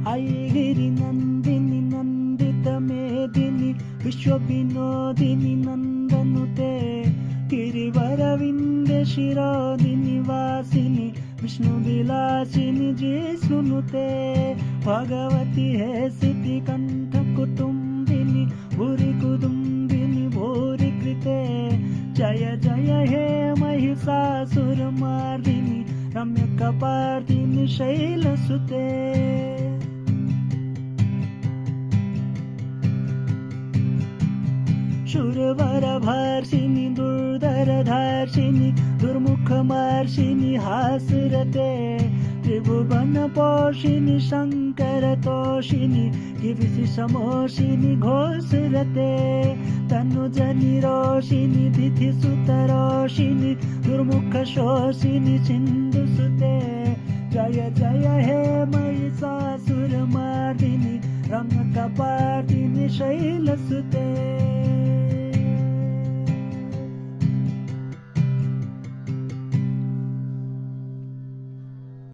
ऐगिरि नन्दिनि नन्दित मेदिनि विश्वविनोदिनि नन्दनुते गिरिवरविन्दे शिरोदिनि वासिनि विष्णुविलासिनि जिष्णुनुते भगवती हे सिद्धिकण्ठ कुटुम्बिनि भूरि कुटुम्बिनि भूरि कृते जय जय हे महिषासुरमर्दिनि रम्यकपर्दिनि शैलसुते शूरवरभर्षिणि दुर्धरधर्षिणि दुर्मुखमर्षिणि हासुरते त्रिभुवनपोषिणि शङ्करतोषिणि गिरिशिशमोषिणि घोषरते तनुजनिरोषिणि तिथिसुतरोषिणि दुर्मुखशोषिणि सिन्धुसुते जय जय हे महिषासुरमर्दिनि रम्यकपर्दिनि शैलसुते